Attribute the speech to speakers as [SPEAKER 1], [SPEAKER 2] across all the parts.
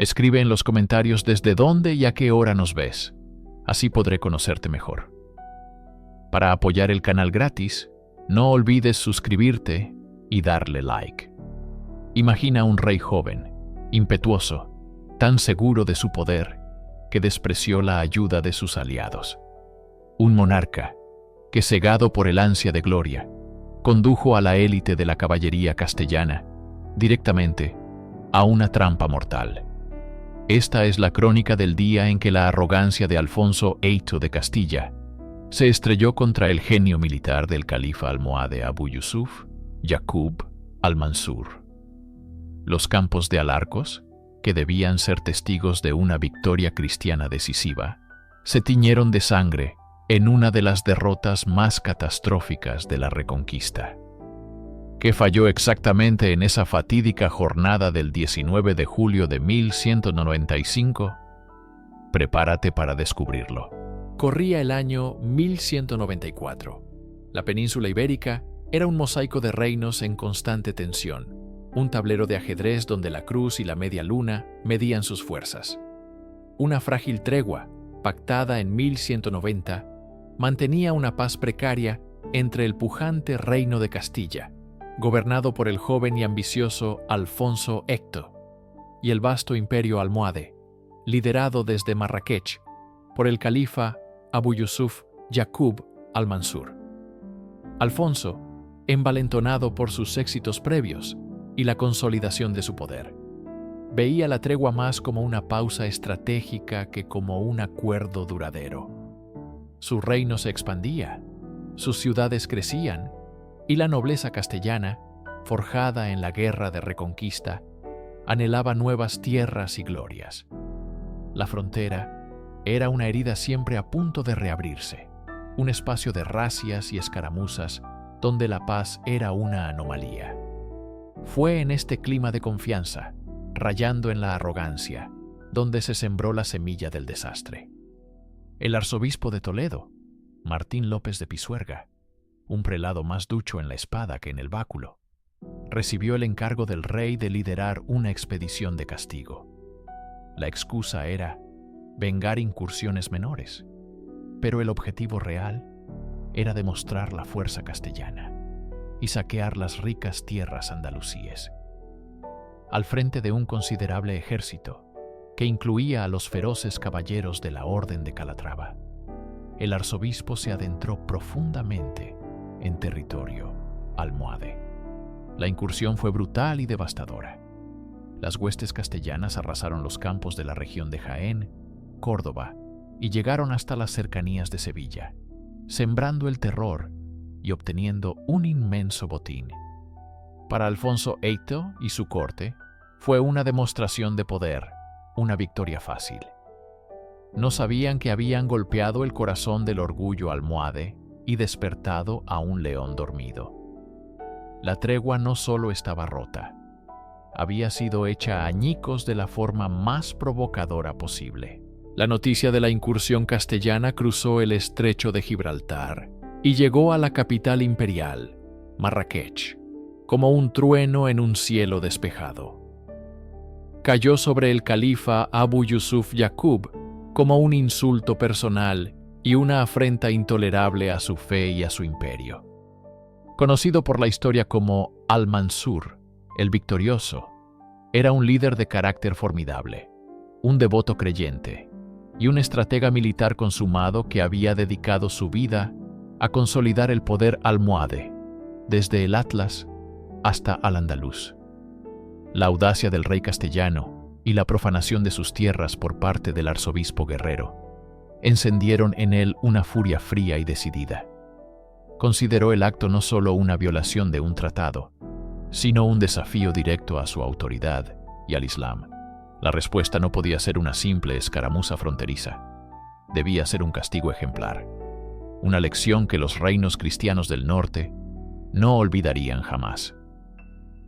[SPEAKER 1] Escribe en los comentarios desde dónde y a qué hora nos ves. Así podré conocerte mejor. Para apoyar el canal gratis, no olvides suscribirte y darle like. Imagina un rey joven, impetuoso, tan seguro de su poder, que despreció la ayuda de sus aliados. Un monarca que, cegado por el ansia de gloria, condujo a la élite de la caballería castellana directamente a una trampa mortal. Esta es la crónica del día en que la arrogancia de Alfonso VIII de Castilla se estrelló contra el genio militar del califa almohade Abu Yusuf Yaqub al-Mansur. Los campos de Alarcos, que debían ser testigos de una victoria cristiana decisiva, se tiñeron de sangre en una de las derrotas más catastróficas de la Reconquista. ¿Qué falló exactamente en esa fatídica jornada del 19 de julio de 1195? Prepárate para descubrirlo. Corría el año 1194. La península ibérica era un mosaico de reinos en constante tensión, un tablero de ajedrez donde la cruz y la media luna medían sus fuerzas. Una frágil tregua, pactada en 1190, mantenía una paz precaria entre el pujante reino de Castilla, gobernado por el joven y ambicioso Alfonso VIII, y el vasto imperio almohade, liderado desde Marrakech por el califa Abu Yusuf Yaqub al-Mansur. Alfonso, envalentonado por sus éxitos previos y la consolidación de su poder, veía la tregua más como una pausa estratégica que como un acuerdo duradero. Su reino se expandía, sus ciudades crecían, y la nobleza castellana, forjada en la guerra de Reconquista, anhelaba nuevas tierras y glorias. La frontera era una herida siempre a punto de reabrirse, un espacio de racias y escaramuzas donde la paz era una anomalía. Fue en este clima de confianza, rayando en la arrogancia, donde se sembró la semilla del desastre. El arzobispo de Toledo, Martín López de Pisuerga, un prelado más ducho en la espada que en el báculo, recibió el encargo del rey de liderar una expedición de castigo. La excusa era vengar incursiones menores, pero el objetivo real era demostrar la fuerza castellana y saquear las ricas tierras andalusíes. Al frente de un considerable ejército, que incluía a los feroces caballeros de la Orden de Calatrava, el arzobispo se adentró profundamente en territorio almohade. La incursión fue brutal y devastadora. Las huestes castellanas arrasaron los campos de la región de Jaén, Córdoba, y llegaron hasta las cercanías de Sevilla, sembrando el terror y obteniendo un inmenso botín. Para Alfonso VIII y su corte, fue una demostración de poder, una victoria fácil. No sabían que habían golpeado el corazón del orgullo almohade y despertado a un león dormido. La tregua no solo estaba rota, había sido hecha añicos de la forma más provocadora posible. La noticia de la incursión castellana cruzó el estrecho de Gibraltar y llegó a la capital imperial, Marrakech, como un trueno en un cielo despejado. Cayó sobre el califa Abu Yusuf Yaqub como un insulto personal y una afrenta intolerable a su fe y a su imperio. Conocido por la historia como Al-Mansur, el victorioso, era un líder de carácter formidable, un devoto creyente y un estratega militar consumado que había dedicado su vida a consolidar el poder almohade, desde el Atlas hasta Al-Andalus. La audacia del rey castellano y la profanación de sus tierras por parte del arzobispo guerrero encendieron en él una furia fría y decidida. Consideró el acto no solo una violación de un tratado, sino un desafío directo a su autoridad y al Islam. La respuesta no podía ser una simple escaramuza fronteriza. Debía ser un castigo ejemplar, una lección que los reinos cristianos del norte no olvidarían jamás.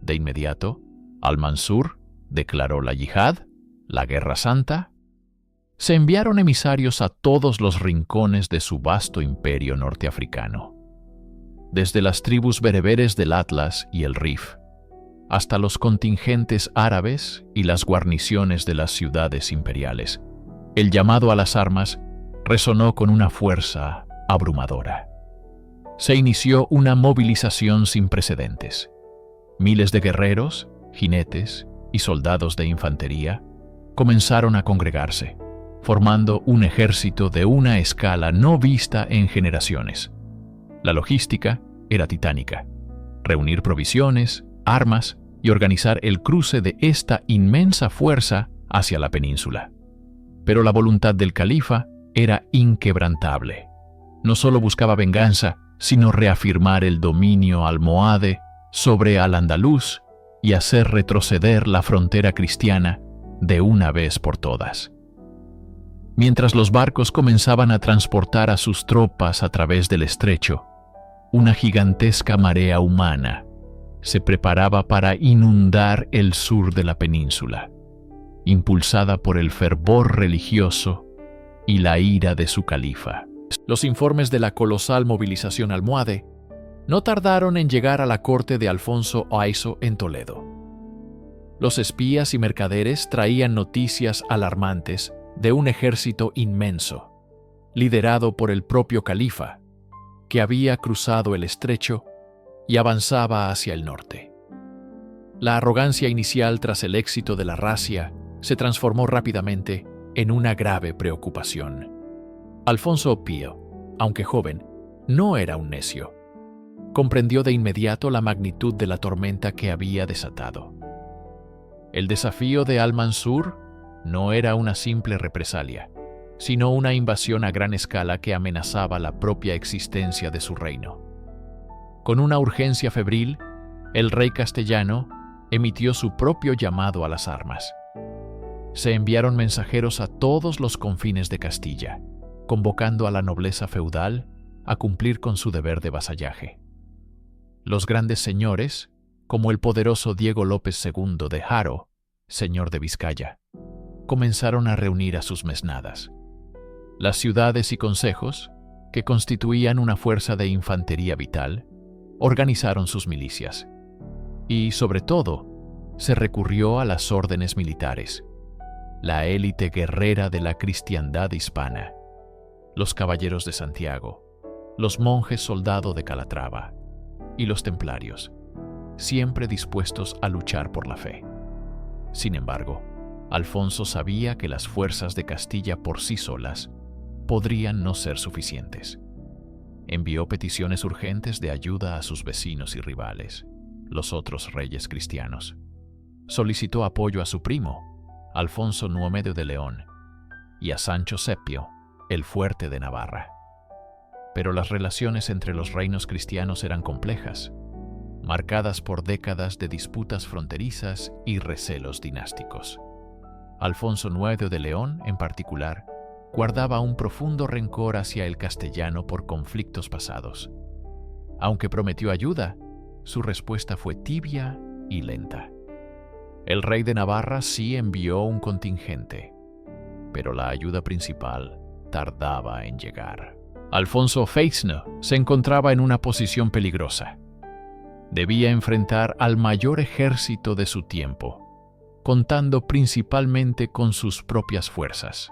[SPEAKER 1] De inmediato, Al-Mansur declaró la yihad, la guerra santa. Se enviaron emisarios a todos los rincones de su vasto imperio norteafricano, desde las tribus bereberes del Atlas y el Rif, hasta los contingentes árabes y las guarniciones de las ciudades imperiales. El llamado a las armas resonó con una fuerza abrumadora. Se inició una movilización sin precedentes. Miles de guerreros, jinetes y soldados de infantería comenzaron a congregarse, formando un ejército de una escala no vista en generaciones. La logística era titánica: reunir provisiones, armas y organizar el cruce de esta inmensa fuerza hacia la península. Pero la voluntad del califa era inquebrantable. No solo buscaba venganza, sino reafirmar el dominio almohade sobre Al-Ándalus y hacer retroceder la frontera cristiana de una vez por todas. Mientras los barcos comenzaban a transportar a sus tropas a través del estrecho, una gigantesca marea humana se preparaba para inundar el sur de la península, impulsada por el fervor religioso y la ira de su califa. Los informes de la colosal movilización almohade no tardaron en llegar a la corte de Alfonso Aiso en Toledo. Los espías y mercaderes traían noticias alarmantes de un ejército inmenso, liderado por el propio califa, que había cruzado el estrecho y avanzaba hacia el norte. La arrogancia inicial tras el éxito de la razzia se transformó rápidamente en una grave preocupación. Alfonso Pío, aunque joven, no era un necio. Comprendió de inmediato la magnitud de la tormenta que había desatado. El desafío de Al-Mansur no era una simple represalia, sino una invasión a gran escala que amenazaba la propia existencia de su reino. Con una urgencia febril, el rey castellano emitió su propio llamado a las armas. Se enviaron mensajeros a todos los confines de Castilla, convocando a la nobleza feudal a cumplir con su deber de vasallaje. Los grandes señores, como el poderoso Diego López II de Haro, señor de Vizcaya, comenzaron a reunir a sus mesnadas. Las ciudades y consejos, que constituían una fuerza de infantería vital, organizaron sus milicias. Y, sobre todo, se recurrió a las órdenes militares, la élite guerrera de la cristiandad hispana, los caballeros de Santiago, los monjes soldado de Calatrava y los templarios, siempre dispuestos a luchar por la fe. Sin embargo, Alfonso sabía que las fuerzas de Castilla por sí solas podrían no ser suficientes. Envió peticiones urgentes de ayuda a sus vecinos y rivales, los otros reyes cristianos. Solicitó apoyo a su primo, Alfonso Nuomedio de León, y a Sancho Sepio, el Fuerte de Navarra. Pero las relaciones entre los reinos cristianos eran complejas, marcadas por décadas de disputas fronterizas y recelos dinásticos. Alfonso IX de León, en particular, guardaba un profundo rencor hacia el castellano por conflictos pasados. Aunque prometió ayuda, su respuesta fue tibia y lenta. El rey de Navarra sí envió un contingente, pero la ayuda principal tardaba en llegar. Alfonso Feixno se encontraba en una posición peligrosa. Debía enfrentar al mayor ejército de su tiempo, contando principalmente con sus propias fuerzas.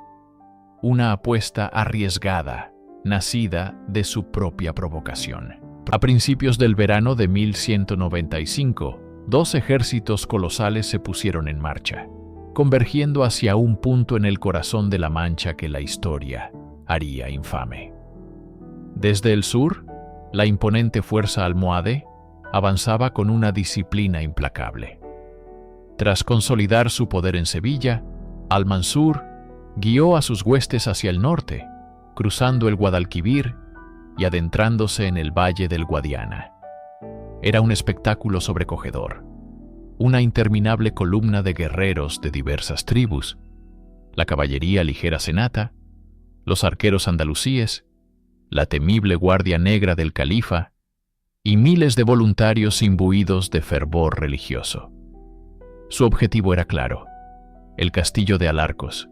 [SPEAKER 1] Una apuesta arriesgada, nacida de su propia provocación. A principios del verano de 1195, dos ejércitos colosales se pusieron en marcha, convergiendo hacia un punto en el corazón de la Mancha que la historia haría infame. Desde el sur, la imponente fuerza almohade avanzaba con una disciplina implacable. Tras consolidar su poder en Sevilla, Al-Mansur guió a sus huestes hacia el norte, cruzando el Guadalquivir y adentrándose en el valle del Guadiana. Era un espectáculo sobrecogedor, una interminable columna de guerreros de diversas tribus, la caballería ligera senata, los arqueros andalusíes, la temible guardia negra del califa y miles de voluntarios imbuidos de fervor religioso. Su objetivo era claro: el castillo de Alarcos,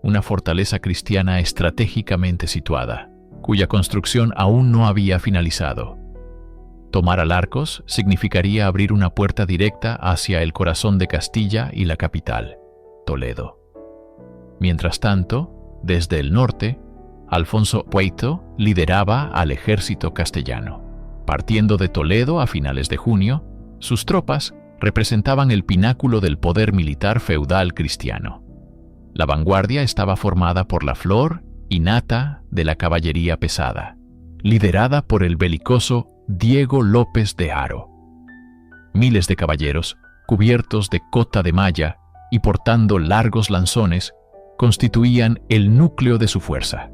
[SPEAKER 1] una fortaleza cristiana estratégicamente situada, cuya construcción aún no había finalizado. Tomar Alarcos significaría abrir una puerta directa hacia el corazón de Castilla y la capital, Toledo. Mientras tanto, desde el norte, Alfonso Hueito lideraba al ejército castellano. Partiendo de Toledo a finales de junio, sus tropas representaban el pináculo del poder militar feudal cristiano. La vanguardia estaba formada por la flor y nata de la caballería pesada, liderada por el belicoso Diego López de Haro. Miles de caballeros, cubiertos de cota de malla y portando largos lanzones, constituían el núcleo de su fuerza,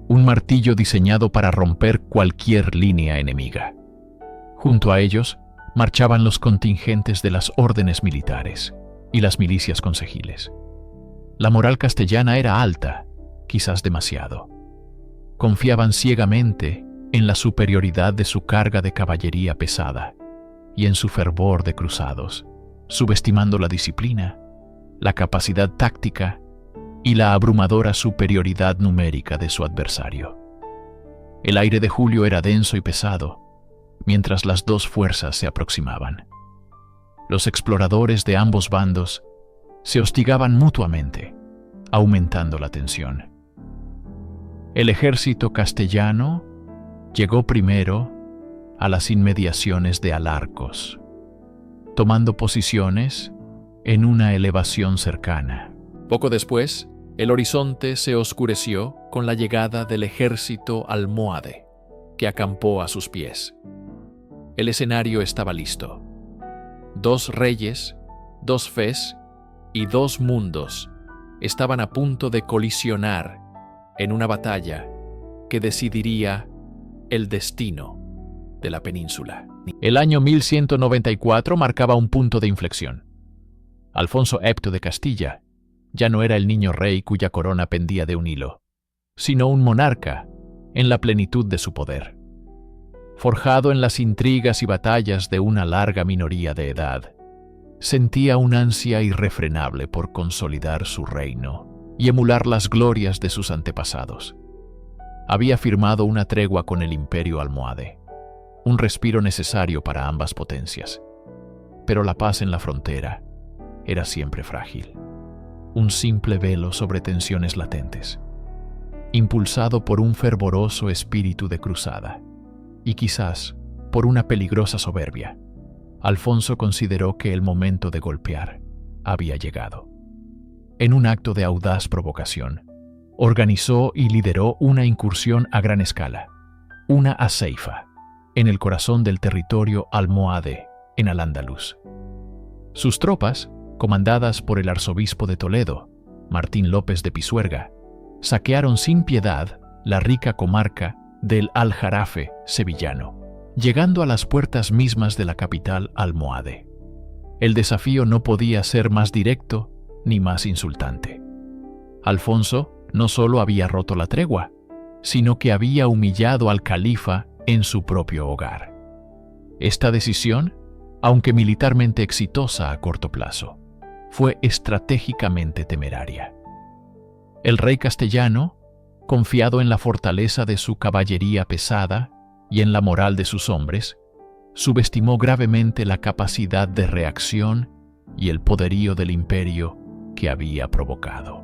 [SPEAKER 1] un martillo diseñado para romper cualquier línea enemiga. Junto a ellos marchaban los contingentes de las órdenes militares y las milicias concejiles. La moral castellana era alta, quizás demasiado. Confiaban ciegamente en la superioridad de su carga de caballería pesada y en su fervor de cruzados, subestimando la disciplina, la capacidad táctica y la abrumadora superioridad numérica de su adversario. El aire de julio era denso y pesado, mientras las dos fuerzas se aproximaban. Los exploradores de ambos bandos se hostigaban mutuamente, aumentando la tensión. El ejército castellano llegó primero a las inmediaciones de Alarcos, tomando posiciones en una elevación cercana. Poco después, el horizonte se oscureció con la llegada del ejército almohade, que acampó a sus pies. El escenario estaba listo. 2 reyes, 2 fes y 2 mundos estaban a punto de colisionar en una batalla que decidiría el destino de la península. El año 1194 marcaba un punto de inflexión. Alfonso VIII de Castilla ya no era el niño rey cuya corona pendía de un hilo, sino un monarca en la plenitud de su poder. Forjado en las intrigas y batallas de una larga minoría de edad, sentía una ansia irrefrenable por consolidar su reino y emular las glorias de sus antepasados. Había firmado una tregua con el imperio almohade, un respiro necesario para ambas potencias. Pero la paz en la frontera era siempre frágil, un simple velo sobre tensiones latentes. Impulsado por un fervoroso espíritu de cruzada, y quizás por una peligrosa soberbia, Alfonso consideró que el momento de golpear había llegado. En un acto de audaz provocación, organizó y lideró una incursión a gran escala, una a Ceifa, en el corazón del territorio almohade, en Al-Ándalus. Sus tropas, comandadas por el arzobispo de Toledo, Martín López de Pisuerga, saquearon sin piedad la rica comarca del Aljarafe sevillano, llegando a las puertas mismas de la capital almohade. El desafío no podía ser más directo ni más insultante. Alfonso no solo había roto la tregua, sino que había humillado al califa en su propio hogar. Esta decisión, aunque militarmente exitosa a corto plazo, fue estratégicamente temeraria. El rey castellano, confiado en la fortaleza de su caballería pesada y en la moral de sus hombres, subestimó gravemente la capacidad de reacción y el poderío del imperio que había provocado.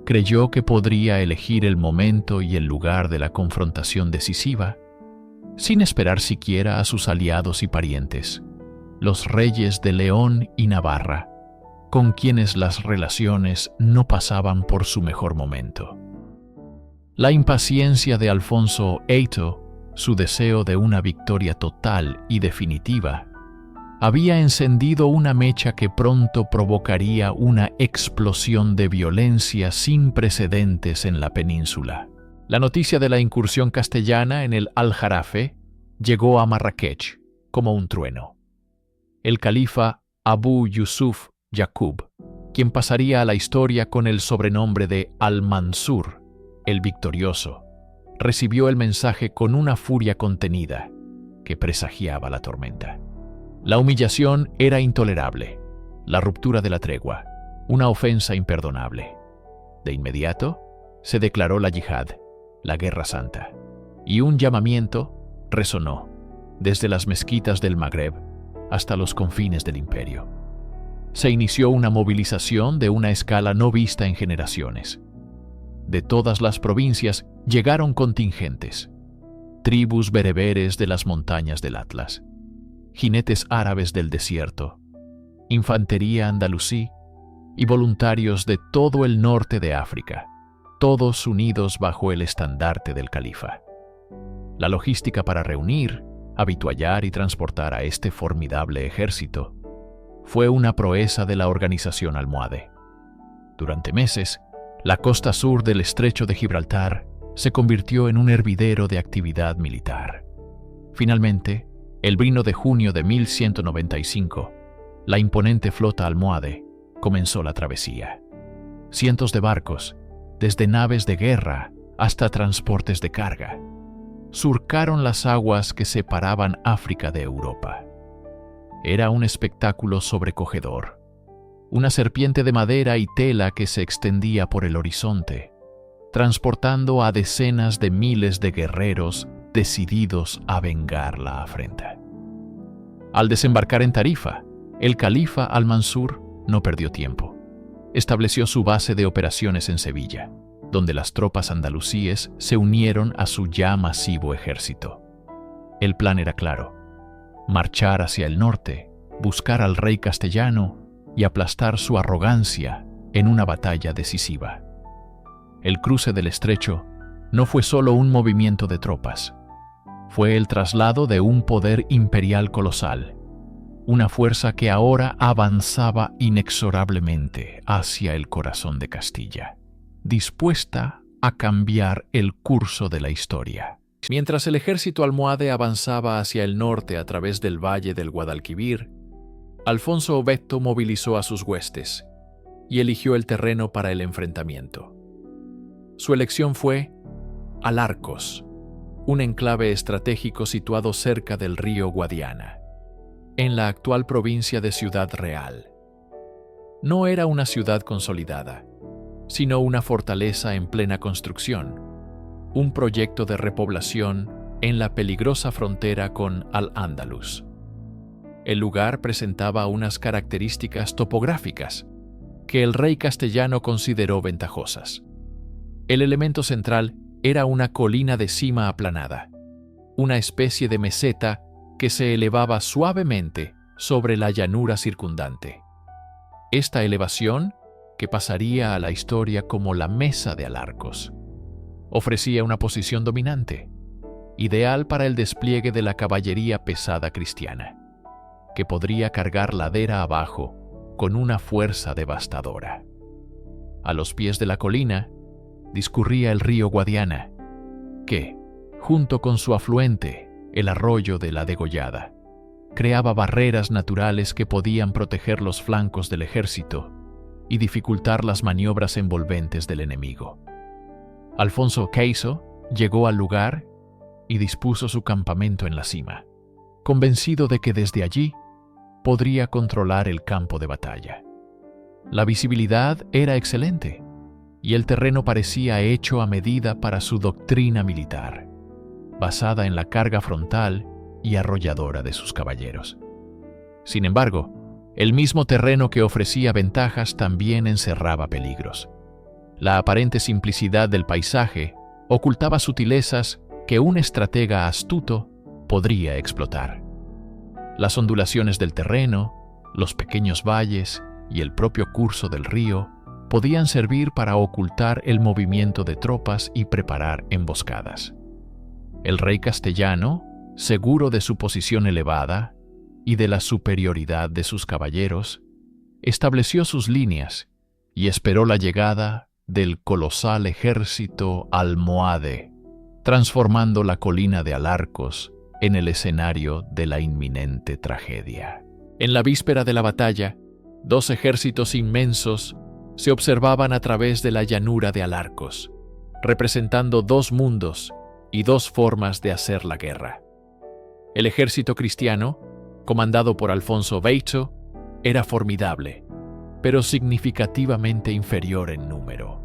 [SPEAKER 1] Creyó que podría elegir el momento y el lugar de la confrontación decisiva, sin esperar siquiera a sus aliados y parientes, los reyes de León y Navarra, con quienes las relaciones no pasaban por su mejor momento. La impaciencia de Alfonso VIII, su deseo de una victoria total y definitiva, había encendido una mecha que pronto provocaría una explosión de violencia sin precedentes en la península. La noticia de la incursión castellana en el Aljarafe llegó a Marrakech como un trueno. El califa Abu Yusuf Yaqub, quien pasaría a la historia con el sobrenombre de Al-Mansur, el victorioso, recibió el mensaje con una furia contenida que presagiaba la tormenta. La humillación era intolerable, la ruptura de la tregua, una ofensa imperdonable. De inmediato, se declaró la yihad, la guerra santa, y un llamamiento resonó: desde las mezquitas del Magreb hasta los confines del imperio. Se inició una movilización de una escala no vista en generaciones. De todas las provincias llegaron contingentes, tribus bereberes de las montañas del Atlas, jinetes árabes del desierto, infantería andalusí y voluntarios de todo el norte de África, todos unidos bajo el estandarte del califa. La logística para reunir, habituallar y transportar a este formidable ejército fue una proeza de la organización almohade. Durante meses, la costa sur del estrecho de Gibraltar se convirtió en un hervidero de actividad militar. Finalmente, el 1 de junio de 1195, la imponente flota almohade comenzó la travesía. Cientos de barcos, desde naves de guerra hasta transportes de carga, surcaron las aguas que separaban África de Europa. Era un espectáculo sobrecogedor, una serpiente de madera y tela que se extendía por el horizonte, transportando a decenas de miles de guerreros decididos a vengar la afrenta. Al desembarcar en Tarifa, el califa Al-Mansur no perdió tiempo. Estableció su base de operaciones en Sevilla, donde las tropas andalusíes se unieron a su ya masivo ejército. El plan era claro: marchar hacia el norte, buscar al rey castellano y aplastar su arrogancia en una batalla decisiva. El cruce del estrecho no fue solo un movimiento de tropas, fue el traslado de un poder imperial colosal, una fuerza que ahora avanzaba inexorablemente hacia el corazón de Castilla, dispuesta a cambiar el curso de la historia. Mientras el ejército almohade avanzaba hacia el norte a través del valle del Guadalquivir, Alfonso Obeto movilizó a sus huestes y eligió el terreno para el enfrentamiento. Su elección fue Alarcos, un enclave estratégico situado cerca del río Guadiana, en la actual provincia de Ciudad Real. No era una ciudad consolidada, sino una fortaleza en plena construcción, un proyecto de repoblación en la peligrosa frontera con Al-Ándalus. El lugar presentaba unas características topográficas que el rey castellano consideró ventajosas. El elemento central era una colina de cima aplanada, una especie de meseta que se elevaba suavemente sobre la llanura circundante. Esta elevación, que pasaría a la historia como la Mesa de Alarcos, ofrecía una posición dominante, ideal para el despliegue de la caballería pesada cristiana, que podría cargar ladera abajo con una fuerza devastadora. A los pies de la colina discurría el río Guadiana, que, junto con su afluente, el arroyo de la Degollada, creaba barreras naturales que podían proteger los flancos del ejército y dificultar las maniobras envolventes del enemigo. Alfonso Queiso llegó al lugar y dispuso su campamento en la cima, convencido de que desde allí podría controlar el campo de batalla. La visibilidad era excelente y el terreno parecía hecho a medida para su doctrina militar, basada en la carga frontal y arrolladora de sus caballeros. Sin embargo, el mismo terreno que ofrecía ventajas también encerraba peligros. La aparente simplicidad del paisaje ocultaba sutilezas que un estratega astuto podría explotar. Las ondulaciones del terreno, los pequeños valles y el propio curso del río podían servir para ocultar el movimiento de tropas y preparar emboscadas. El rey castellano, seguro de su posición elevada y de la superioridad de sus caballeros, estableció sus líneas y esperó la llegada del colosal ejército almohade, transformando la colina de Alarcos en el escenario de la inminente tragedia. En la víspera de la batalla, dos ejércitos inmensos se observaban a través de la llanura de Alarcos, representando dos mundos y dos formas de hacer la guerra. El ejército cristiano, comandado por Alfonso Beizo, era formidable, pero significativamente inferior en número.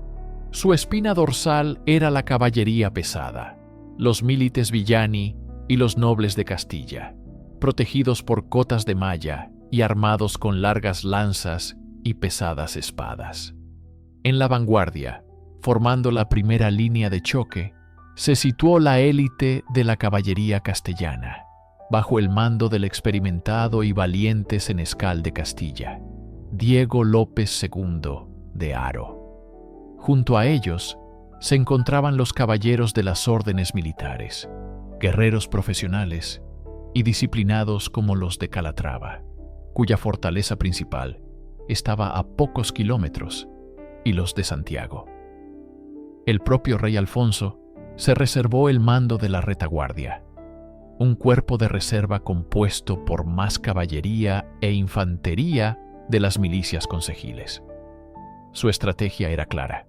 [SPEAKER 1] Su espina dorsal era la caballería pesada, los milites villani y los nobles de Castilla, protegidos por cotas de malla y armados con largas lanzas y pesadas espadas. En la vanguardia, formando la primera línea de choque, se situó la élite de la caballería castellana, bajo el mando del experimentado y valiente senescal de Castilla, Diego López II de Haro. Junto a ellos se encontraban los caballeros de las órdenes militares, guerreros profesionales y disciplinados como los de Calatrava, cuya fortaleza principal estaba a pocos kilómetros, y los de Santiago. El propio rey Alfonso se reservó el mando de la retaguardia, un cuerpo de reserva compuesto por más caballería e infantería de las milicias concejiles. Su estrategia era clara: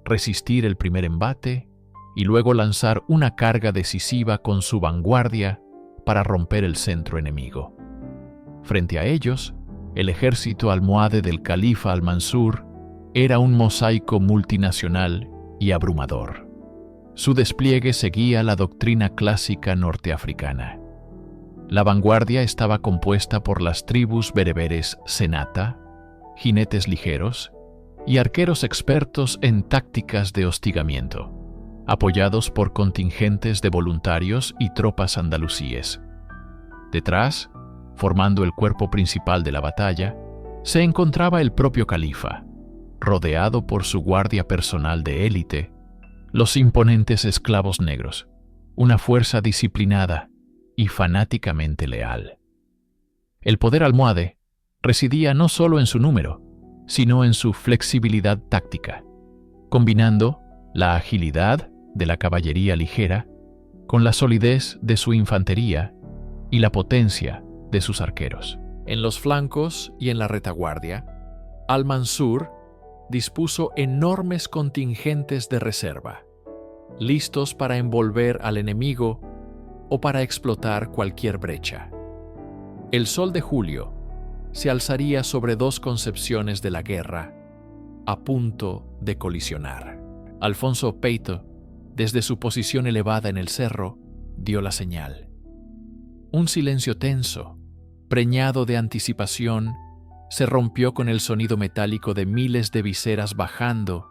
[SPEAKER 1] resistir el primer embate y luego lanzar una carga decisiva con su vanguardia para romper el centro enemigo. Frente a ellos, el ejército almohade del califa Al-Mansur era un mosaico multinacional y abrumador. Su despliegue seguía la doctrina clásica norteafricana. La vanguardia estaba compuesta por las tribus bereberes Senata, jinetes ligeros y arqueros expertos en tácticas de hostigamiento, apoyados por contingentes de voluntarios y tropas andalusíes. Detrás, formando el cuerpo principal de la batalla, se encontraba el propio califa, rodeado por su guardia personal de élite, los imponentes esclavos negros, una fuerza disciplinada y fanáticamente leal. El poder almohade residía no solo en su número, sino en su flexibilidad táctica, combinando la agilidad de la caballería ligera con la solidez de su infantería y la potencia de sus arqueros. En los flancos y en la retaguardia, Al-Mansur dispuso enormes contingentes de reserva, listos para envolver al enemigo o para explotar cualquier brecha. El sol de julio se alzaría sobre dos concepciones de la guerra, a punto de colisionar. Alfonso Peito, desde su posición elevada en el cerro, dio la señal. Un silencio tenso, preñado de anticipación, se rompió con el sonido metálico de miles de viseras bajando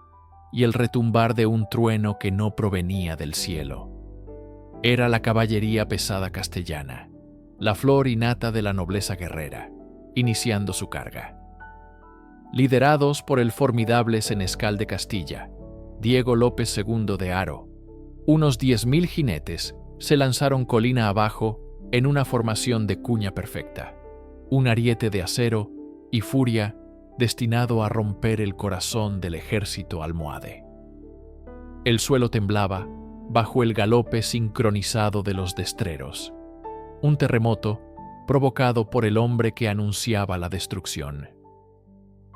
[SPEAKER 1] y el retumbar de un trueno que no provenía del cielo. Era la caballería pesada castellana, la flor y nata de la nobleza guerrera, iniciando su carga. Liderados por el formidable senescal de Castilla, Diego López II de Haro, unos 10.000 jinetes se lanzaron colina abajo en una formación de cuña perfecta, un ariete de acero y furia destinado a romper el corazón del ejército almohade. El suelo temblaba bajo el galope sincronizado de los destreros, un terremoto provocado por el hombre que anunciaba la destrucción.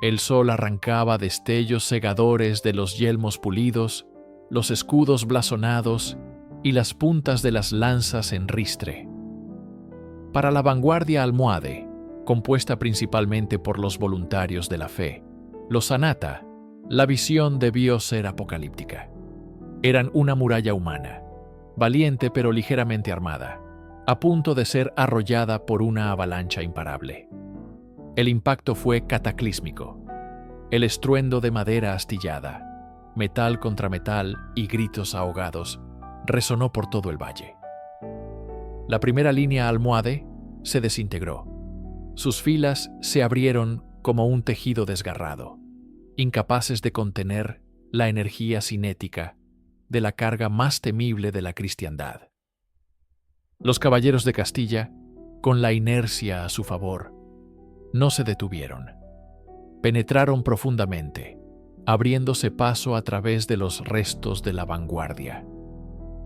[SPEAKER 1] El sol arrancaba destellos cegadores de los yelmos pulidos, los escudos blasonados y las puntas de las lanzas en ristre. Para la vanguardia almohade, compuesta principalmente por los voluntarios de la fe, los Sanata, la visión debió ser apocalíptica. Eran una muralla humana, valiente pero ligeramente armada, a punto de ser arrollada por una avalancha imparable. El impacto fue cataclísmico. El estruendo de madera astillada, metal contra metal y gritos ahogados resonó por todo el valle. La primera línea almohade se desintegró. Sus filas se abrieron como un tejido desgarrado, incapaces de contener la energía cinética de la carga más temible de la cristiandad. Los caballeros de Castilla, con la inercia a su favor, no se detuvieron. Penetraron profundamente, abriéndose paso a través de los restos de la vanguardia,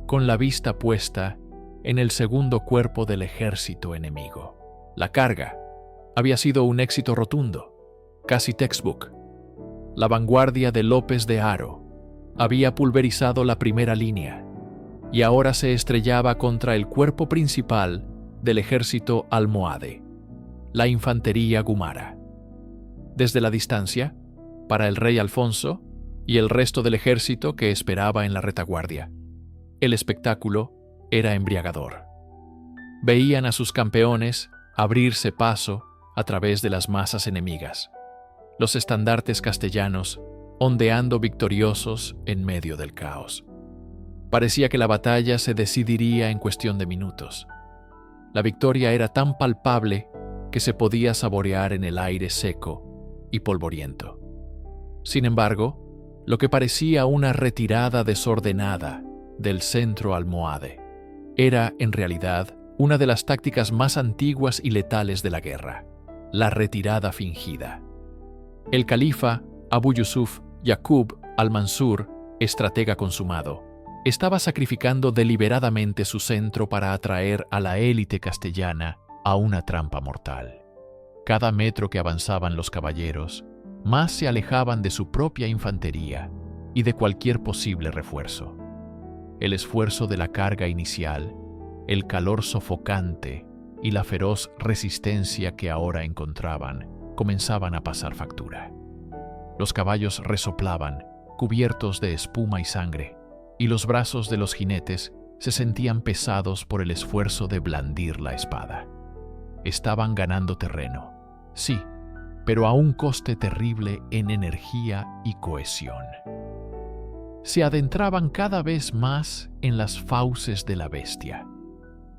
[SPEAKER 1] con la vista puesta en el segundo cuerpo del ejército enemigo. La carga había sido un éxito rotundo, casi textbook. La vanguardia de López de Haro había pulverizado la primera línea y ahora se estrellaba contra el cuerpo principal del ejército almohade, la infantería gumara. Desde la distancia, para el rey Alfonso y el resto del ejército que esperaba en la retaguardia, el espectáculo era embriagador. Veían a sus campeones abrirse paso a través de las masas enemigas, los estandartes castellanos ondeando victoriosos en medio del caos. Parecía que la batalla se decidiría en cuestión de minutos. La victoria era tan palpable que se podía saborear en el aire seco y polvoriento. Sin embargo, lo que parecía una retirada desordenada del centro almohade era, en realidad, una de las tácticas más antiguas y letales de la guerra: la retirada fingida. El califa Abu Yusuf Yaqub al-Mansur, estratega consumado, estaba sacrificando deliberadamente su centro para atraer a la élite castellana a una trampa mortal. Cada metro que avanzaban los caballeros, más se alejaban de su propia infantería y de cualquier posible refuerzo. El esfuerzo de la carga inicial, el calor sofocante y la feroz resistencia que ahora encontraban comenzaban a pasar factura. Los caballos resoplaban, cubiertos de espuma y sangre, y los brazos de los jinetes se sentían pesados por el esfuerzo de blandir la espada. Estaban ganando terreno, sí, pero a un coste terrible en energía y cohesión. Se adentraban cada vez más en las fauces de la bestia,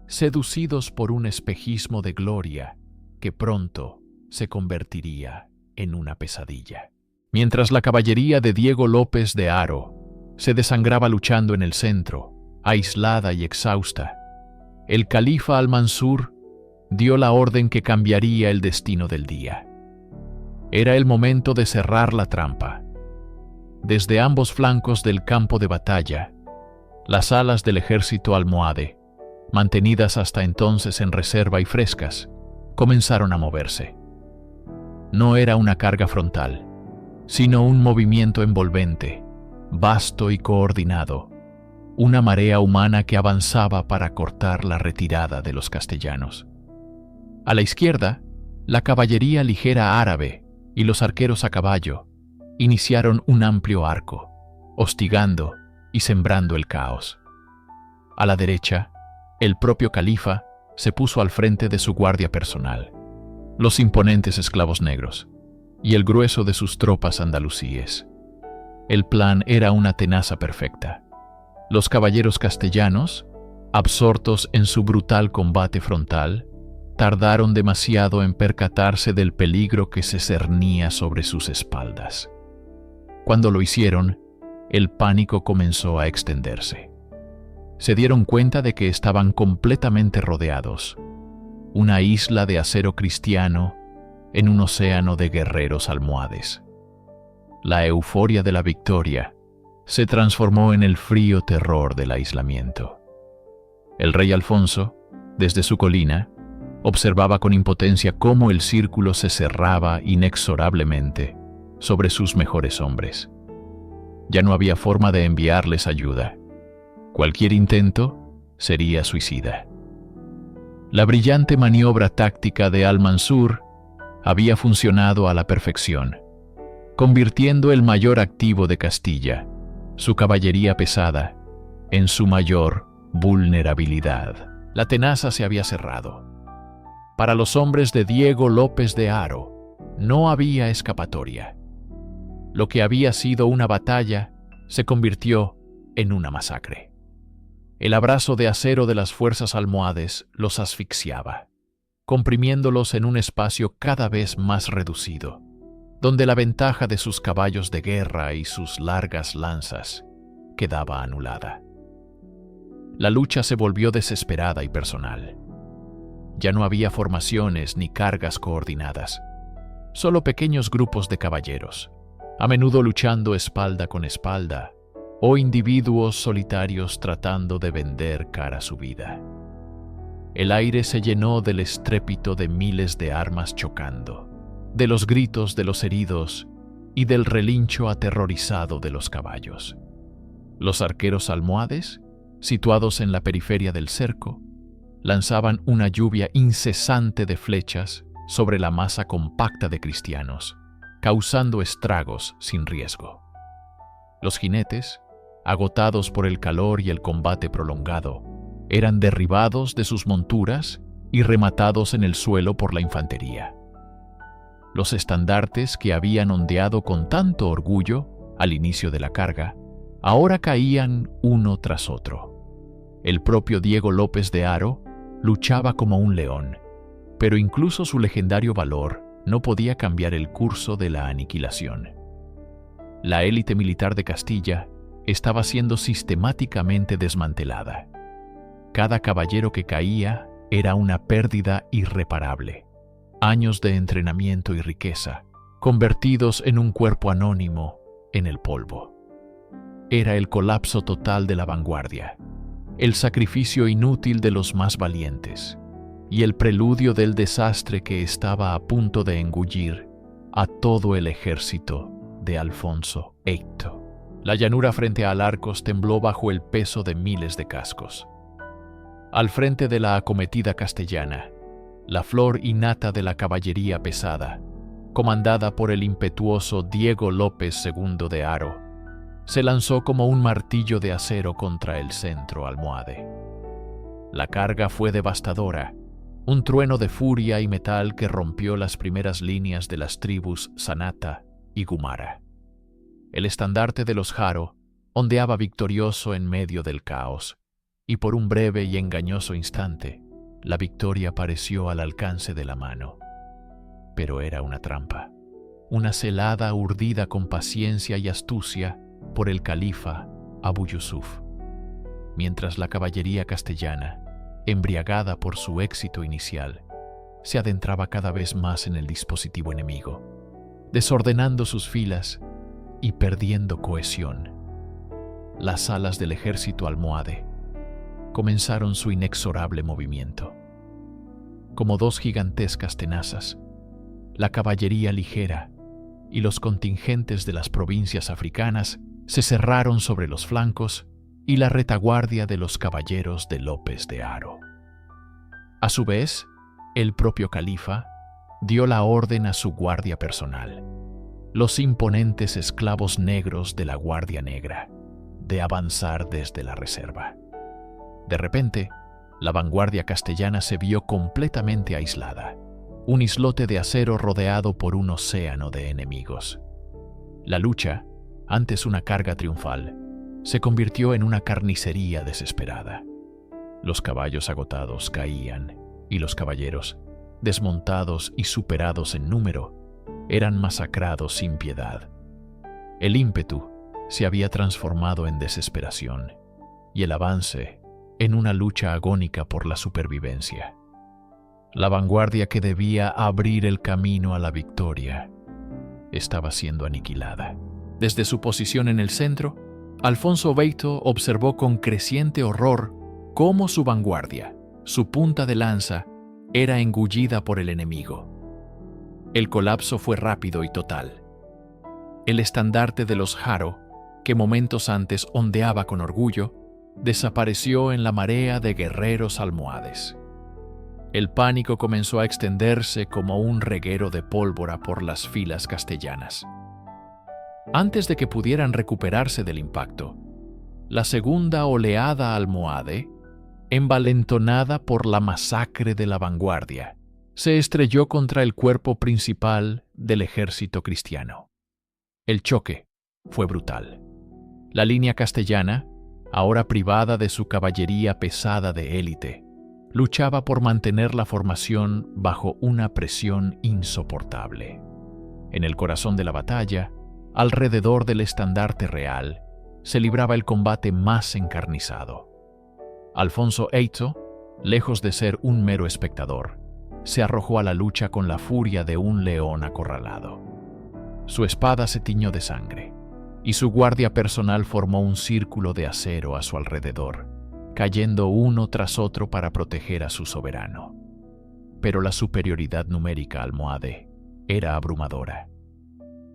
[SPEAKER 1] seducidos por un espejismo de gloria que pronto se convertiría en una pesadilla. Mientras la caballería de Diego López de Haro se desangraba luchando en el centro, aislada y exhausta, el califa al-Mansur dio la orden que cambiaría el destino del día. Era el momento de cerrar la trampa. Desde ambos flancos del campo de batalla, las alas del ejército almohade, mantenidas hasta entonces en reserva y frescas, comenzaron a moverse. No era una carga frontal, sino un movimiento envolvente, vasto y coordinado, una marea humana que avanzaba para cortar la retirada de los castellanos. A la izquierda, la caballería ligera árabe y los arqueros a caballo iniciaron un amplio arco, hostigando y sembrando el caos. A la derecha, el propio califa se puso al frente de su guardia personal, los imponentes esclavos negros y el grueso de sus tropas andalusíes. El plan era una tenaza perfecta. Los caballeros castellanos, absortos en su brutal combate frontal, tardaron demasiado en percatarse del peligro que se cernía sobre sus espaldas. Cuando lo hicieron, el pánico comenzó a extenderse. Se dieron cuenta de que estaban completamente rodeados, una isla de acero cristiano en un océano de guerreros almohades. La euforia de la victoria se transformó en el frío terror del aislamiento. El rey Alfonso, desde su colina, observaba con impotencia cómo el círculo se cerraba inexorablemente sobre sus mejores hombres. Ya no había forma de enviarles ayuda. Cualquier intento sería suicida. La brillante maniobra táctica de al-Mansur había funcionado a la perfección, convirtiendo el mayor activo de Castilla, su caballería pesada, en su mayor vulnerabilidad. La tenaza se había cerrado. Para los hombres de Diego López de Haro no había escapatoria. Lo que había sido una batalla se convirtió en una masacre. El abrazo de acero de las fuerzas almohades los asfixiaba, comprimiéndolos en un espacio cada vez más reducido, donde la ventaja de sus caballos de guerra y sus largas lanzas quedaba anulada. La lucha se volvió desesperada y personal. Ya no había formaciones ni cargas coordinadas, solo pequeños grupos de caballeros, a menudo luchando espalda con espalda, o individuos solitarios tratando de vender cara a su vida. El aire se llenó del estrépito de miles de armas chocando, de los gritos de los heridos y del relincho aterrorizado de los caballos. Los arqueros almohades, situados en la periferia del cerco, lanzaban una lluvia incesante de flechas sobre la masa compacta de cristianos, causando estragos sin riesgo. Los jinetes, agotados por el calor y el combate prolongado, eran derribados de sus monturas y rematados en el suelo por la infantería. Los estandartes que habían ondeado con tanto orgullo al inicio de la carga, ahora caían uno tras otro. El propio Diego López de Haro luchaba como un león, pero incluso su legendario valor no podía cambiar el curso de la aniquilación. La élite militar de Castilla estaba siendo sistemáticamente desmantelada. Cada caballero que caía era una pérdida irreparable. Años de entrenamiento y riqueza, convertidos en un cuerpo anónimo en el polvo. Era el colapso total de la vanguardia, el sacrificio inútil de los más valientes y el preludio del desastre que estaba a punto de engullir a todo el ejército de Alfonso VIII. La llanura frente a Alarcos tembló bajo el peso de miles de cascos. Al frente de la acometida castellana, la flor y nata de la caballería pesada, comandada por el impetuoso Diego López II de Haro, se lanzó como un martillo de acero contra el centro almohade. La carga fue devastadora, un trueno de furia y metal que rompió las primeras líneas de las tribus Sanata y Gumara. El estandarte de los Haro ondeaba victorioso en medio del caos, y por un breve y engañoso instante, la victoria pareció al alcance de la mano. Pero era una trampa, una celada urdida con paciencia y astucia por el califa Abu Yusuf. Mientras la caballería castellana, embriagada por su éxito inicial, se adentraba cada vez más en el dispositivo enemigo, desordenando sus filas y perdiendo cohesión. Las alas del ejército almohade comenzaron su inexorable movimiento. Como dos gigantescas tenazas, la caballería ligera y los contingentes de las provincias africanas se cerraron sobre los flancos y la retaguardia de los caballeros de López de Haro. A su vez, el propio califa dio la orden a su guardia personal, los imponentes esclavos negros de la Guardia Negra, de avanzar desde la reserva. De repente, la vanguardia castellana se vio completamente aislada, un islote de acero rodeado por un océano de enemigos. La lucha, antes una carga triunfal, se convirtió en una carnicería desesperada. Los caballos agotados caían, y los caballeros, desmontados y superados en número, eran masacrados sin piedad. El ímpetu se había transformado en desesperación, y el avance en una lucha agónica por la supervivencia. La vanguardia que debía abrir el camino a la victoria estaba siendo aniquilada. Desde su posición en el centro, Alfonso VIII observó con creciente horror cómo su vanguardia, su punta de lanza, era engullida por el enemigo. El colapso fue rápido y total. El estandarte de los Haro, que momentos antes ondeaba con orgullo, desapareció en la marea de guerreros almohades. El pánico comenzó a extenderse como un reguero de pólvora por las filas castellanas. Antes de que pudieran recuperarse del impacto, la segunda oleada almohade, envalentonada por la masacre de la vanguardia, se estrelló contra el cuerpo principal del ejército cristiano. El choque fue brutal. La línea castellana, ahora privada de su caballería pesada de élite, luchaba por mantener la formación bajo una presión insoportable. En el corazón de la batalla, alrededor del estandarte real, se libraba el combate más encarnizado. Alfonso VIII, lejos de ser un mero espectador, se arrojó a la lucha con la furia de un león acorralado. Su espada se tiñó de sangre, y su guardia personal formó un círculo de acero a su alrededor, cayendo uno tras otro para proteger a su soberano. Pero la superioridad numérica almohade era abrumadora.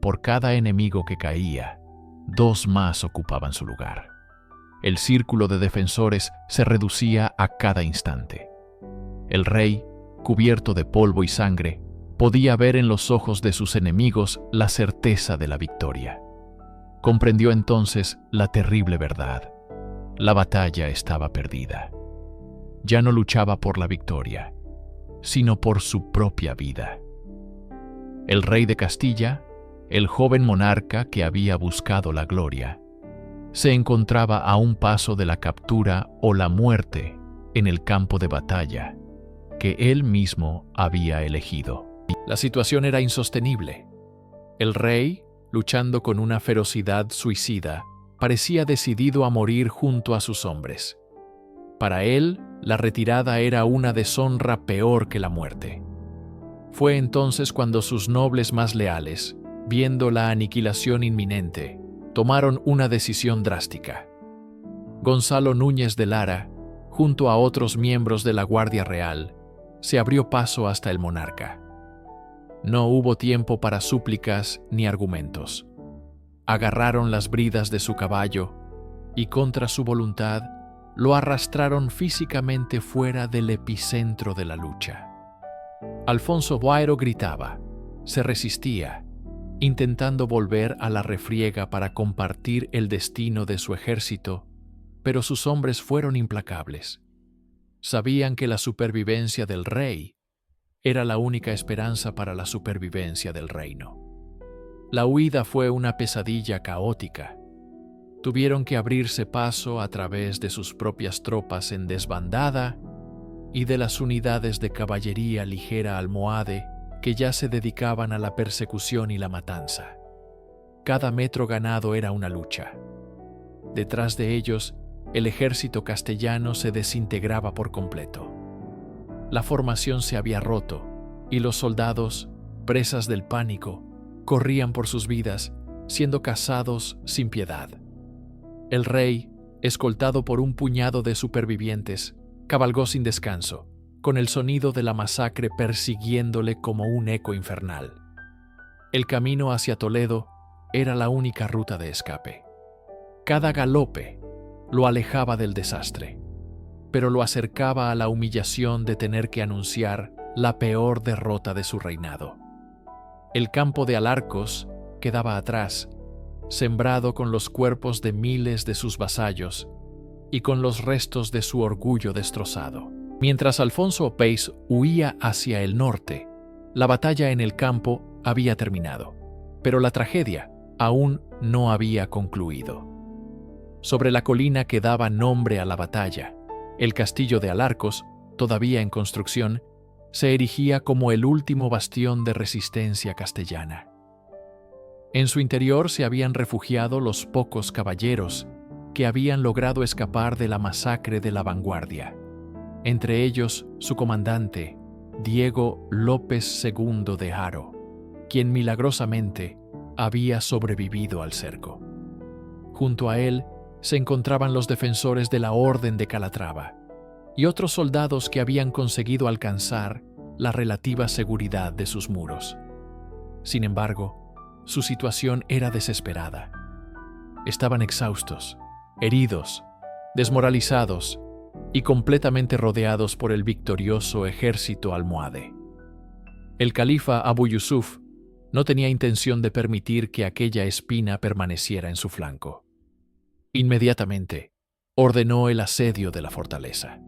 [SPEAKER 1] Por cada enemigo que caía, dos más ocupaban su lugar. El círculo de defensores se reducía a cada instante. El rey, cubierto de polvo y sangre, podía ver en los ojos de sus enemigos la certeza de la victoria. Comprendió entonces la terrible verdad. La batalla estaba perdida. ya no luchaba por la victoria, sino por su propia vida. El rey de Castilla, el joven monarca que había buscado la gloria, se encontraba a un paso de la captura o la muerte en el campo de batalla que él mismo había elegido. La situación era insostenible. El rey, luchando con una ferocidad suicida, parecía decidido a morir junto a sus hombres. Para él, la retirada era una deshonra peor que la muerte. Fue entonces cuando sus nobles más leales, viendo la aniquilación inminente, tomaron una decisión drástica. Gonzalo Núñez de Lara, junto a otros miembros de la Guardia Real, se abrió paso hasta el monarca. No hubo tiempo para súplicas ni argumentos. Agarraron las bridas de su caballo y, contra su voluntad, lo arrastraron físicamente fuera del epicentro de la lucha. Alfonso Boiro gritaba, se resistía, intentando volver a la refriega para compartir el destino de su ejército, pero sus hombres fueron implacables. Sabían que la supervivencia del rey era la única esperanza para la supervivencia del reino. La huida fue una pesadilla caótica. Tuvieron que abrirse paso a través de sus propias tropas en desbandada y de las unidades de caballería ligera almohade que ya se dedicaban a la persecución y la matanza. Cada metro ganado era una lucha. Detrás de ellos, el ejército castellano se desintegraba por completo. La formación se había roto y los soldados, presas del pánico, corrían por sus vidas, siendo cazados sin piedad. El rey, escoltado por un puñado de supervivientes, cabalgó sin descanso, con el sonido de la masacre persiguiéndole como un eco infernal. El camino hacia Toledo era la única ruta de escape. Cada galope lo alejaba del desastre, pero lo acercaba a la humillación de tener que anunciar la peor derrota de su reinado. El campo de Alarcos quedaba atrás, sembrado con los cuerpos de miles de sus vasallos y con los restos de su orgullo destrozado. Mientras Alfonso Opeiz huía hacia el norte, la batalla en el campo había terminado, pero la tragedia aún no había concluido. Sobre la colina que daba nombre a la batalla, el castillo de Alarcos, todavía en construcción, se erigía como el último bastión de resistencia castellana. En su interior se habían refugiado los pocos caballeros que habían logrado escapar de la masacre de la vanguardia, entre ellos su comandante, Diego López II de Haro, quien milagrosamente había sobrevivido al cerco. Junto a él se encontraban los defensores de la Orden de Calatrava y otros soldados que habían conseguido alcanzar la relativa seguridad de sus muros. Sin embargo, su situación era desesperada. Estaban exhaustos, heridos, desmoralizados y completamente rodeados por el victorioso ejército almohade. El califa Abu Yusuf no tenía intención de permitir que aquella espina permaneciera en su flanco. Inmediatamente, ordenó el asedio de la fortaleza.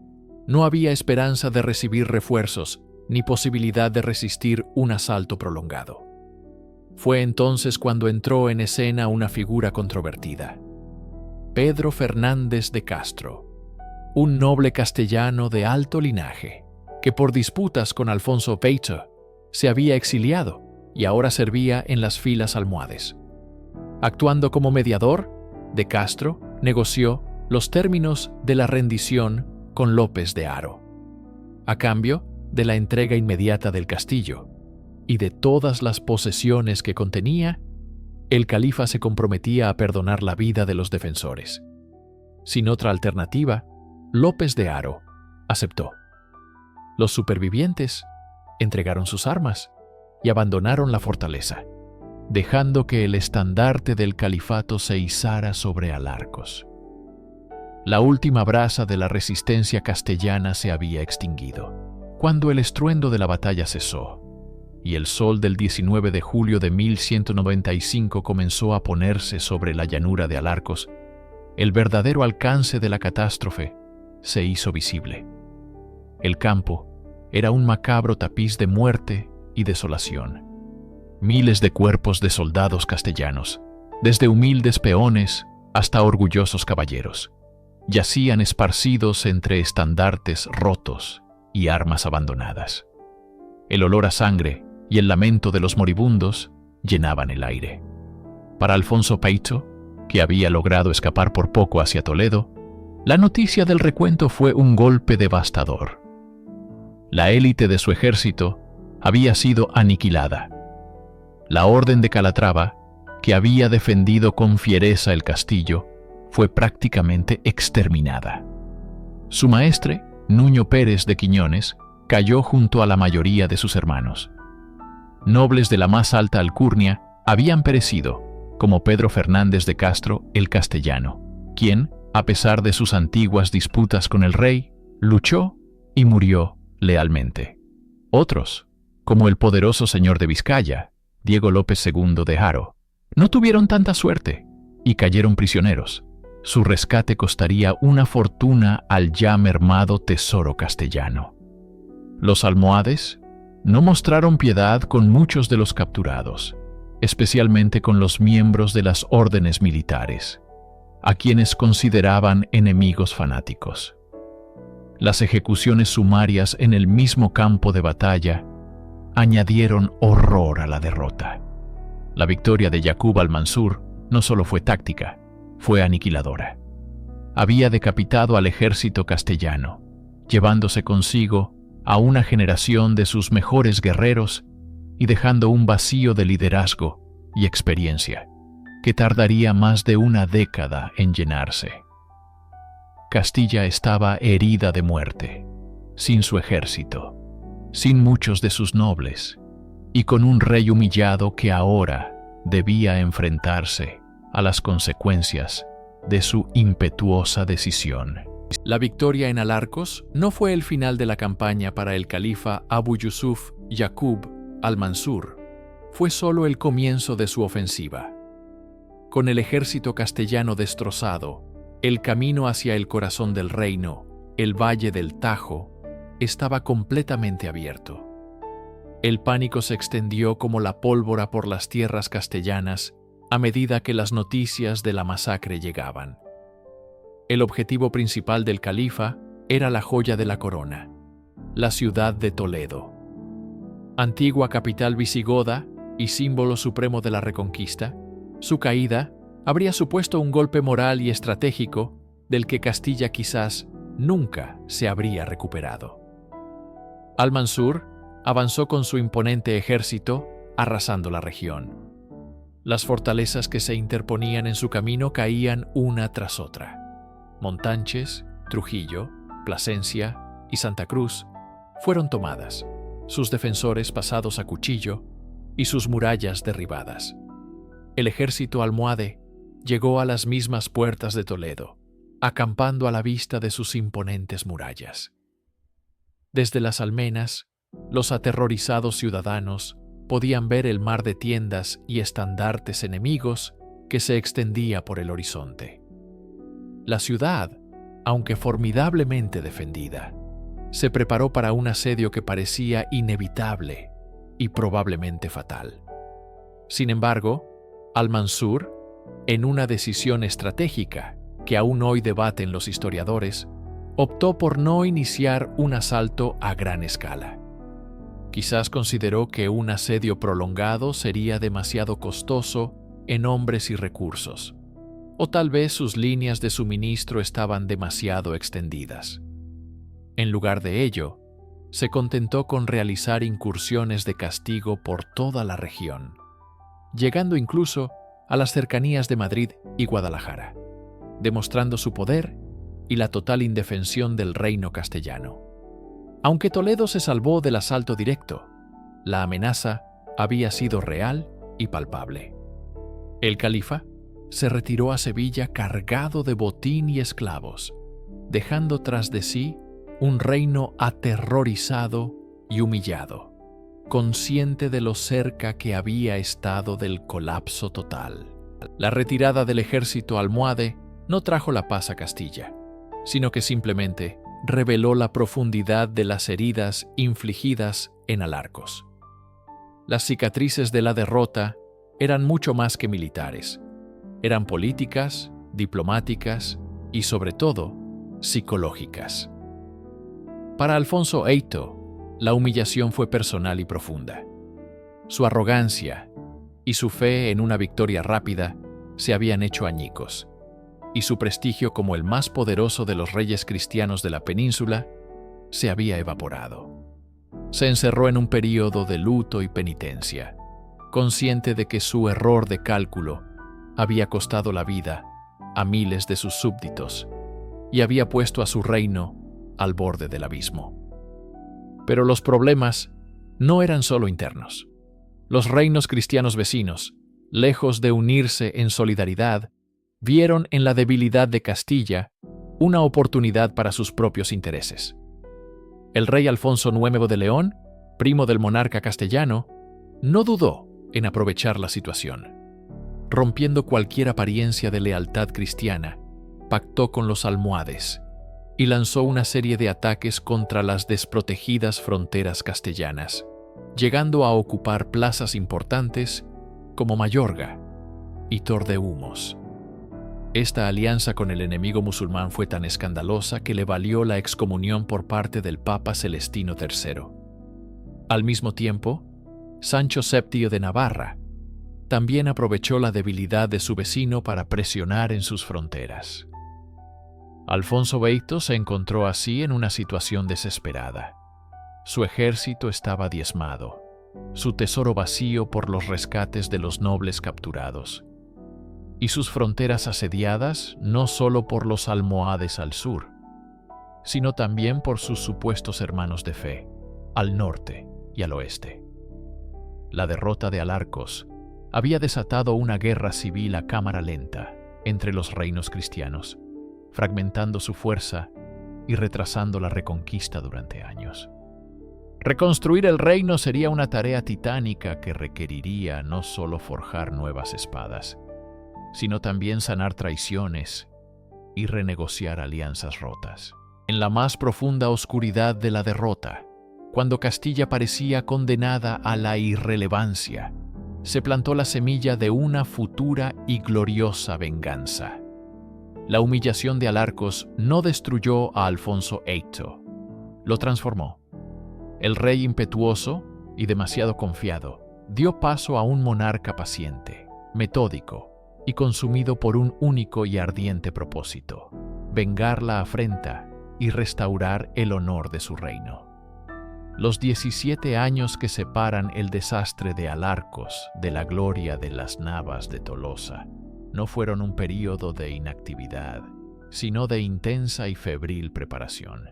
[SPEAKER 1] No había esperanza de recibir refuerzos ni posibilidad de resistir un asalto prolongado. Fue entonces cuando entró en escena una figura controvertida. Pedro Fernández de Castro, un noble castellano de alto linaje, que por disputas con Alfonso Opeiz se había exiliado y ahora servía en las filas almohades. Actuando como mediador, de Castro negoció los términos de la rendición con López de Haro, a cambio de la entrega inmediata del castillo y de todas las posesiones que contenía. El califa se comprometía a perdonar la vida de los defensores. Sin otra alternativa, López de Haro aceptó. Los supervivientes entregaron sus armas y abandonaron la fortaleza, dejando que el estandarte del califato se izara sobre Alarcos. La última brasa de la resistencia castellana se había extinguido. Cuando el estruendo de la batalla cesó y el sol del 19 de julio de 1195 comenzó a ponerse sobre la llanura de Alarcos, el verdadero alcance de la catástrofe se hizo visible. El campo era un macabro tapiz de muerte y desolación. Miles de cuerpos de soldados castellanos, desde humildes peones hasta orgullosos caballeros, yacían esparcidos entre estandartes rotos y armas abandonadas. El olor a sangre y el lamento de los moribundos llenaban el aire. Para Alfonso Peito, que había logrado escapar por poco hacia Toledo, la noticia del recuento fue un golpe devastador. La élite de su ejército había sido aniquilada. La orden de Calatrava, que había defendido con fiereza el castillo, fue prácticamente exterminada. Su maestre, Nuño Pérez de Quiñones, cayó junto a la mayoría de sus hermanos. Nobles de la más alta alcurnia habían perecido, como Pedro Fernández de Castro el Castellano, quien, a pesar de sus antiguas disputas con el rey, luchó y murió lealmente. Otros, como el poderoso señor de Vizcaya, Diego López II de Haro, no tuvieron tanta suerte y cayeron prisioneros. Su rescate costaría una fortuna al ya mermado tesoro castellano. Los almohades no mostraron piedad con muchos de los capturados, especialmente con los miembros de las órdenes militares, a quienes consideraban enemigos fanáticos. Las ejecuciones sumarias en el mismo campo de batalla añadieron horror a la derrota. La victoria de Yaqub al-Mansur no solo fue táctica, fue aniquiladora. Había decapitado al ejército castellano, llevándose consigo a una generación de sus mejores guerreros y dejando un vacío de liderazgo y experiencia que tardaría más de una década en llenarse. Castilla estaba herida de muerte, sin su ejército, sin muchos de sus nobles, y con un rey humillado que ahora debía enfrentarse a las consecuencias de su impetuosa decisión. La victoria en Alarcos no fue el final de la campaña para el califa Abu Yusuf Yaqub al-Mansur, fue solo el comienzo de su ofensiva. Con el ejército castellano destrozado, el camino hacia el corazón del reino, el Valle del Tajo, estaba completamente abierto. El pánico se extendió como la pólvora por las tierras castellanas a medida que las noticias de la masacre llegaban. El objetivo principal del califa era la joya de la corona, la ciudad de Toledo. Antigua capital visigoda y símbolo supremo de la Reconquista, su caída habría supuesto un golpe moral y estratégico del que Castilla quizás nunca se habría recuperado. Al-Mansur avanzó con su imponente ejército, arrasando la región. Las fortalezas que se interponían en su camino caían una tras otra. Montanches, Trujillo, Plasencia y Santa Cruz fueron tomadas, sus defensores pasados a cuchillo y sus murallas derribadas. El ejército almohade llegó a las mismas puertas de Toledo, acampando a la vista de sus imponentes murallas. Desde las almenas, los aterrorizados ciudadanos podían ver el mar de tiendas y estandartes enemigos que se extendía por el horizonte. La ciudad, aunque formidablemente defendida, se preparó para un asedio que parecía inevitable y probablemente fatal. Sin embargo, Al-Mansur, en una decisión estratégica que aún hoy debaten los historiadores, optó por no iniciar un asalto a gran escala. Quizás consideró que un asedio prolongado sería demasiado costoso en hombres y recursos, o tal vez sus líneas de suministro estaban demasiado extendidas. En lugar de ello, se contentó con realizar incursiones de castigo por toda la región, llegando incluso a las cercanías de Madrid y Guadalajara, demostrando su poder y la total indefensión del reino castellano. Aunque Toledo se salvó del asalto directo, la amenaza había sido real y palpable. El califa se retiró a Sevilla cargado de botín y esclavos, dejando tras de sí un reino aterrorizado y humillado, consciente de lo cerca que había estado del colapso total. La retirada del ejército almohade no trajo la paz a Castilla, sino que simplemente reveló la profundidad de las heridas infligidas en Alarcos. Las cicatrices de la derrota eran mucho más que militares. Eran políticas, diplomáticas y, sobre todo, psicológicas. Para Alfonso Eito, la humillación fue personal y profunda. Su arrogancia y su fe en una victoria rápida se habían hecho añicos, y su prestigio como el más poderoso de los reyes cristianos de la península se había evaporado. Se encerró en un período de luto y penitencia, consciente de que su error de cálculo había costado la vida a miles de sus súbditos y había puesto a su reino al borde del abismo. Pero los problemas no eran solo internos. Los reinos cristianos vecinos, lejos de unirse en solidaridad, vieron en la debilidad de Castilla una oportunidad para sus propios intereses. El rey Alfonso IX de León, primo del monarca castellano, no dudó en aprovechar la situación. Rompiendo cualquier apariencia de lealtad cristiana, pactó con los almohades y lanzó una serie de ataques contra las desprotegidas fronteras castellanas, llegando a ocupar plazas importantes como Mayorga y Tordehumos. Esta alianza con el enemigo musulmán fue tan escandalosa que le valió la excomunión por parte del Papa Celestino III. Al mismo tiempo, Sancho VII de Navarra también aprovechó la debilidad de su vecino para presionar en sus fronteras. Alfonso Beito se encontró así en una situación desesperada. Su ejército estaba diezmado, su tesoro vacío por los rescates de los nobles capturados, y sus fronteras asediadas no solo por los almohades al sur, sino también por sus supuestos hermanos de fe, al norte y al oeste. La derrota de Alarcos había desatado una guerra civil a cámara lenta entre los reinos cristianos, fragmentando su fuerza y retrasando la reconquista durante años. Reconstruir el reino sería una tarea titánica que requeriría no solo forjar nuevas espadas, sino también sanar traiciones y renegociar alianzas rotas. En la más profunda oscuridad de la derrota, cuando Castilla parecía condenada a la irrelevancia, se plantó la semilla de una futura y gloriosa venganza. La humillación de Alarcos no destruyó a Alfonso Eito, lo transformó. El rey impetuoso y demasiado confiado dio paso a un monarca paciente, metódico y consumido por un único y ardiente propósito: vengar la afrenta y restaurar el honor de su reino. Los 17 años que separan el desastre de Alarcos de la gloria de las Navas de Tolosa no fueron un período de inactividad, sino de intensa y febril preparación.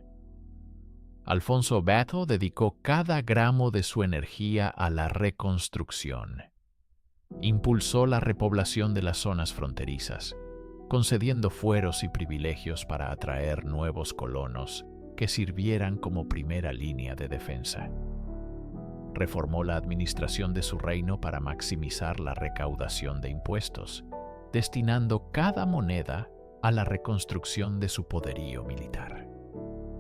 [SPEAKER 1] Alfonso Beito dedicó cada gramo de su energía a la reconstrucción. Impulsó la repoblación de las zonas fronterizas, concediendo fueros y privilegios para atraer nuevos colonos que sirvieran como primera línea de defensa. Reformó la administración de su reino para maximizar la recaudación de impuestos, destinando cada moneda a la reconstrucción de su poderío militar.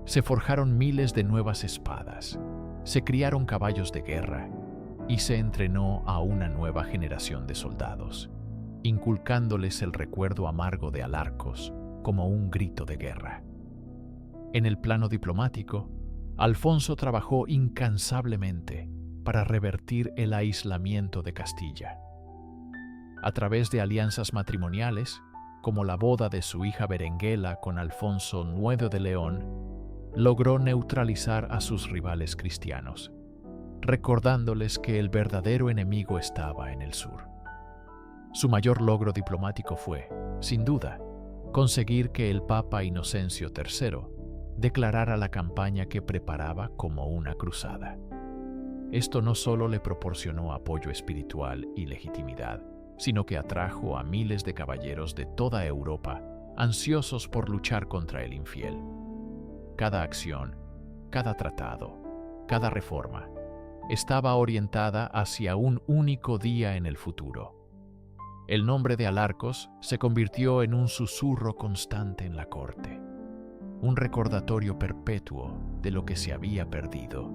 [SPEAKER 1] Se forjaron miles de nuevas espadas, se criaron caballos de guerra y se entrenó a una nueva generación de soldados, inculcándoles el recuerdo amargo de Alarcos como un grito de guerra. En el plano diplomático, Alfonso trabajó incansablemente para revertir el aislamiento de Castilla. A través de alianzas matrimoniales, como la boda de su hija Berenguela con Alfonso IX de León, logró neutralizar a sus rivales cristianos, recordándoles que el verdadero enemigo estaba en el sur. Su mayor logro diplomático fue, sin duda, conseguir que el Papa Inocencio III declarara la campaña que preparaba como una cruzada. Esto no solo le proporcionó apoyo espiritual y legitimidad, sino que atrajo a miles de caballeros de toda Europa, ansiosos por luchar contra el infiel. Cada acción, cada tratado, cada reforma, estaba orientada hacia un único día en el futuro. El nombre de Alarcos se convirtió en un susurro constante en la corte. un recordatorio perpetuo de lo que se había perdido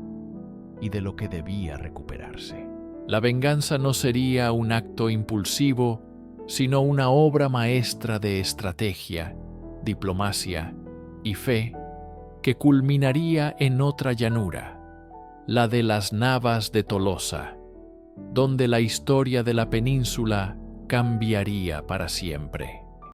[SPEAKER 1] y de lo que debía recuperarse. La venganza no sería un acto impulsivo, sino una obra maestra de estrategia, diplomacia y fe que culminaría en otra llanura, la de las Navas de Tolosa, donde la historia de la península cambiaría para siempre.